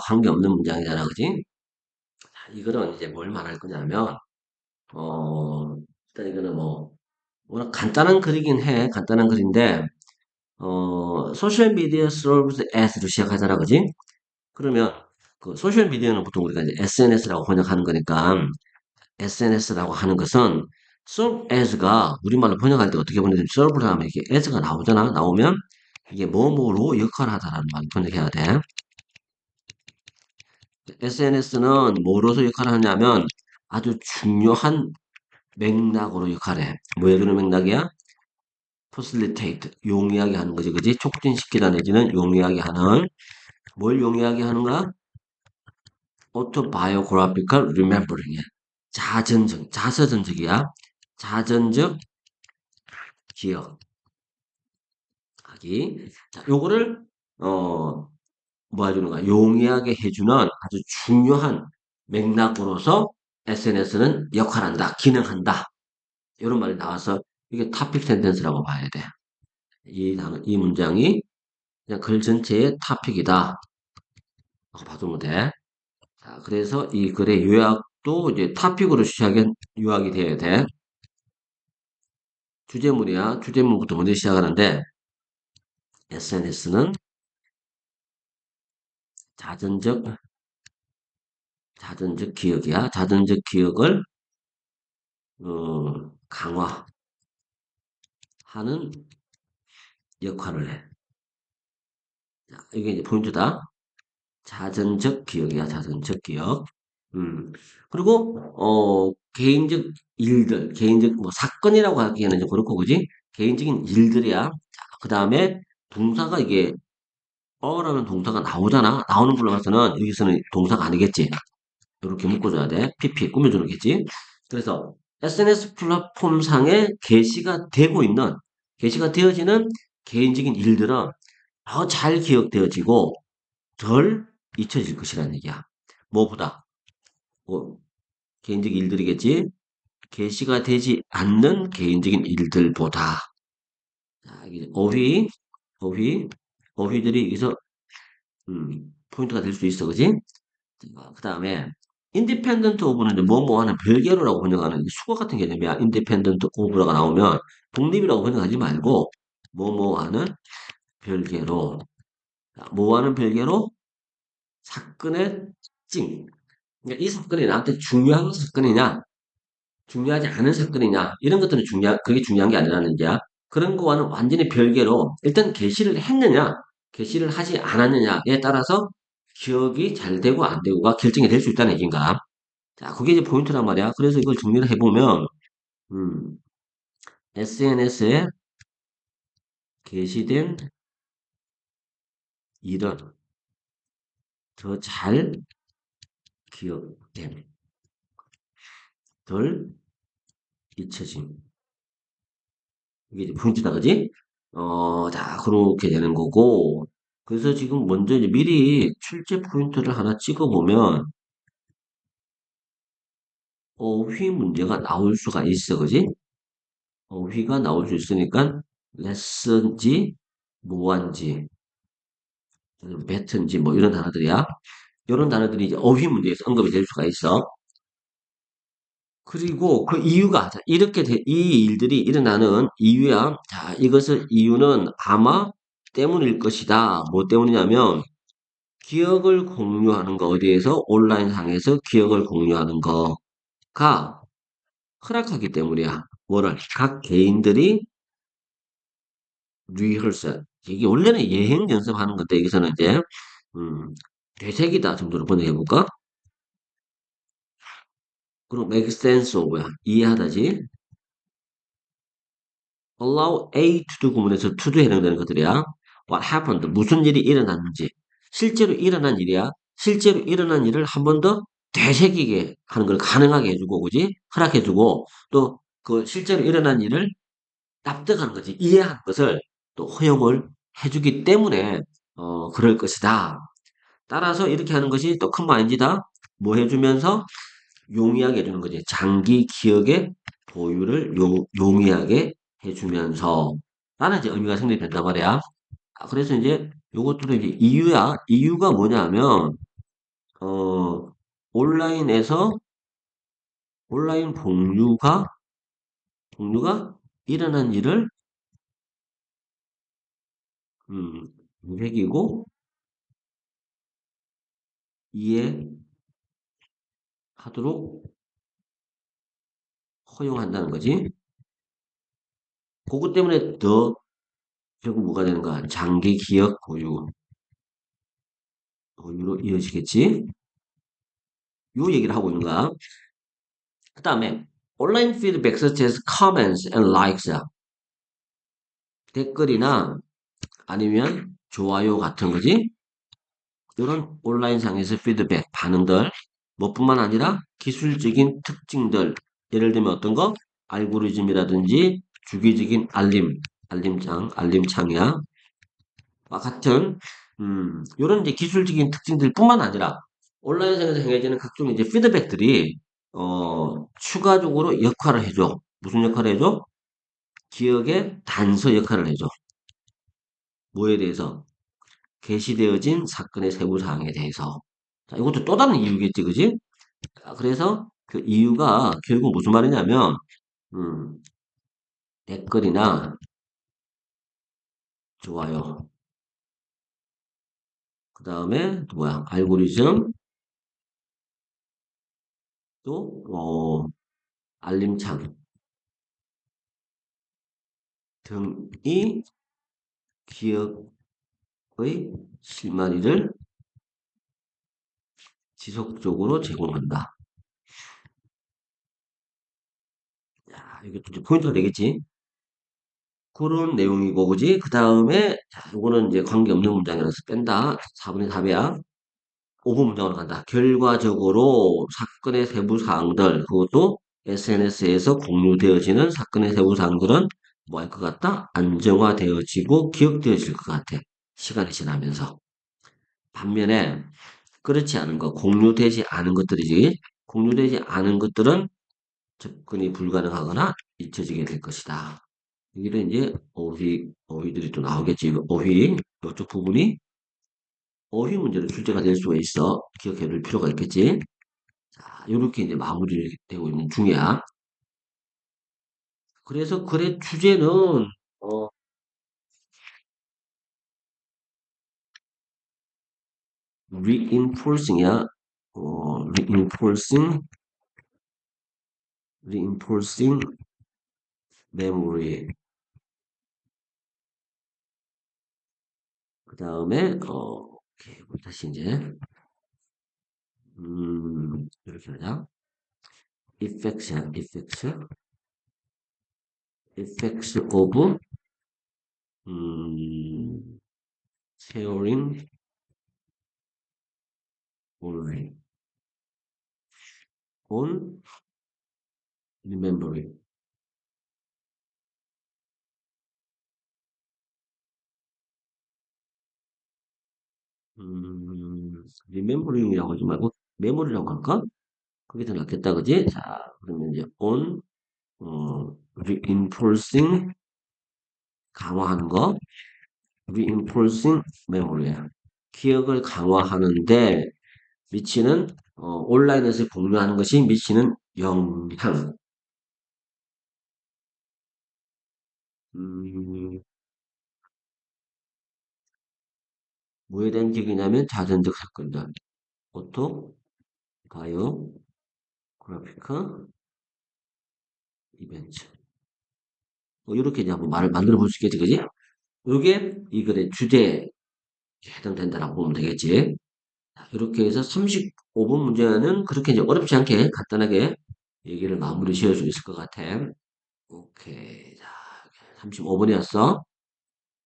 관계없는 문장이잖아, 그지? 자, 이거는 이제 뭘 말할 거냐면, 일단 이거는 워낙 간단한 글이긴 해. 간단한 글인데, 소셜 미디어 serves as로 시작하잖아, 그지? 그러면, 그 소셜 미디어는 보통 우리가 이제 SNS라고 번역하는 거니까, SNS라고 하는 것은 serve as가 우리말로 번역할 때 어떻게 번역되면 serve를 하면 이게 as가 나오잖아. 나오면 이게 뭐뭐로 역할을 하다라는 말을 번역해야 돼. SNS는 뭐로서 역할을 하냐면 아주 중요한 맥락으로 역할해. 뭐에 그런 맥락이야? facilitate, 용이하게 하는 거지, 그지? 촉진시키다 내지는 용이하게 하는, 뭘 용이하게 하는가? autobiographical remembering이야. 자서전적이야. 자전적 기억하기. 자, 요거를, 뭐 해주는 거야? 용이하게 해주는 아주 중요한 맥락으로서 SNS는 역할한다, 기능한다. 이런 말이 나와서 이게 토픽 센텐스라고 봐야 돼. 이 문장이 그냥 글 전체의 토픽이다. 라고 봐두면 돼. 자, 그래서 이 글의 요약도 이제 토픽으로 요약이 돼야 돼. 주제물이야. 주제물부터 먼저 시작하는데, SNS는 자전적, 자전적 기억이야. 자전적 기억을, 강화하는 역할을 해. 자, 이게 이제 포인트다. 자전적 기억이야. 자전적 기억. 음. 그리고, 개인적 일들, 개인적 사건이라고 하기에는 좀 그렇고, 그지? 개인적인 일들이야. 그 다음에 동사가 이게, 어라는 동사가 나오잖아. 나오는 걸로 봐서는 여기서는 동사가 아니겠지. 이렇게 묶어줘야 돼. PP 꾸며주는 겠지. 그래서 SNS 플랫폼상에 게시가 되어지는 개인적인 일들은 더 잘 기억되어지고 덜 잊혀질 것이라는 얘기야. 뭐보다 뭐 개인적인 일들이겠지. 게시가 되지 않는 개인적인 일들보다. 자, 이게 어휘들이 여기서 포인트가 될 수 있어, 그지? 그 다음에 인디펜던트 오브는 이제 뭐뭐 하는 별개로라고 번역하는 수거 같은 개념이야. 인디펜던트 오브라가 나오면 독립이라고 번역하지 말고 뭐뭐 하는 별개로. 자, 뭐 하는 별개로? 사건의 특징. 그러니까 이 사건이 나한테 중요한 사건이냐, 중요하지 않은 사건이냐, 이런 것들은 그게 중요한 게 아니라는 얘기야. 그런 거와는 완전히 별개로, 일단 게시를 했느냐, 게시를 하지 않았느냐에 따라서 기억이 잘 되고 안 되고가 결정이 될 수 있다는 얘기인가. 자, 그게 이제 포인트란 말이야. 그래서 이걸 정리를 해보면, SNS에 게시된 일은 더 잘 기억됨, 덜 잊혀짐. 이게 이제 포인트다, 그지? 자, 그렇게 되는 거고. 그래서 지금 먼저 이제 미리 출제 포인트를 하나 찍어보면, 어휘 문제가 나올 수가 있어, 그지? 어휘가 나올 수 있으니까, 레슨지, 뭐한지, 배튼지, 뭐 이런 단어들이야. 이런 단어들이 이제 어휘 문제에서 언급이 될 수가 있어. 그리고 그 이유가, 자, 이 일들이 일어나는 이유야. 자, 이유는 아마 때문일 것이다. 뭐 때문이냐면, 기억을 공유하는 거, 어디에서? 온라인상에서 기억을 공유하는 거가 허락하기 때문이야. 뭐를? 각 개인들이 리허설. 이게 원래는 예행 연습하는 건데, 여기서는 이제, 되새기다 정도로 번역해볼까? 그리고 make sense of야. 이해하다지. allow A to do 구문에서 to도에 해당되는 것들이야. what happened. 무슨 일이 일어났는지. 실제로 일어난 일이야. 실제로 일어난 일을 한 번 더 되새기게 하는 걸 가능하게 해주고, 그지? 허락해주고, 또 그 실제로 일어난 일을 납득하는 거지. 이해하는 것을 또 허용을 해주기 때문에, 그럴 것이다. 따라서 이렇게 하는 것이 또 큰 마인드다. 뭐 해주면서 용이하게 해주는 거지. 장기 기억의 보유를 용이하게 해주면서 라는 이제 의미가 성립된단 말이야. 그래서 이제 요것들은 이제 이유야. 이유가 뭐냐면 어, 온라인에서 온라인 공유가 일어난 일을 계획이고 이해하도록 허용한다는 거지. 그것 때문에 더 결국 뭐가 되는가? 장기 기억 고유로 이어지겠지. 요 얘기를 하고 있는 거야. 그 다음에 온라인 피드백 such as comments and likes 댓글이나 아니면 좋아요 같은 거지. 이런 온라인상에서 피드백 반응들 뭐뿐만 아니라 기술적인 특징들 예를 들면 어떤 거 알고리즘이라든지 주기적인 알림창이야 와 같은 이런 이제 기술적인 특징들뿐만 아니라 온라인상에서 행해지는 각종 이제 피드백들이 추가적으로 역할을 해줘. 무슨 역할을 해줘? 기억의 단서 역할을 해줘. 뭐에 대해서? 게시되어진 사건의 세부 사항에 대해서. 자, 이것도 또 다른 이유겠지, 그지? 그래서 그 이유가 결국 무슨 말이냐면, 음, 댓글이나 좋아요. 그 다음에 또 뭐야? 알고리즘, 또, 알림창 등이 기억의 실마리를 지속적으로 제공한다. 야, 이게 또 이제 포인트가 되겠지? 그런 내용이고, 그지? 그 다음에, 자, 이거는 이제 관계없는 문장이라서 뺀다. 4분의 4배야. 5분 문장으로 간다. 결과적으로 사건의 세부 사항들, 그것도 SNS에서 공유되어지는 사건의 세부 사항들은 뭐 할 것 같다? 안정화되어지고 기억되어질 것 같아. 시간이 지나면서. 반면에, 그렇지 않은 것, 공유되지 않은 것들이지. 공유되지 않은 것들은 접근이 불가능하거나 잊혀지게 될 것이다. 여기는 이제 어휘들이 또 나오겠지. 어휘, 이쪽 부분이 어휘 문제로 출제가 될 수가 있어. 기억해 둘 필요가 있겠지. 자, 이렇게 이제 마무리되고 있는 중이야. 그래서 글의 주제는, 어, reinforcing이야. reinforcing memory. 그 다음에, 오케이. 다시 이제, 이렇게 하자. effects of, 음, sharing online on remembering. remembering이라고 하지 말고 메모리라고 할까? 그게 더 낫겠다, 그지? 자, 그러면 이제 on, reinforcing 강화하는 거, reinforcing memory야. 기억을 강화하는데 미치는 온라인에서 공유하는 것이 미치는 영향. 음, 뭐에 대한 기억이냐면 자전적 사건들, 오토, 바이오, 그래피크, 이벤트. 뭐 이렇게 이제 한번 말을 만들어 볼 수 있겠지, 그지? 이게 이 글의 주제에 해당된다라고 보면 되겠지. 자, 이렇게 해서 35분 문제는 그렇게 이제 어렵지 않게 간단하게 얘기를 마무리 지을 수 있을 것 같아. 오케이. 자, 35분이었어.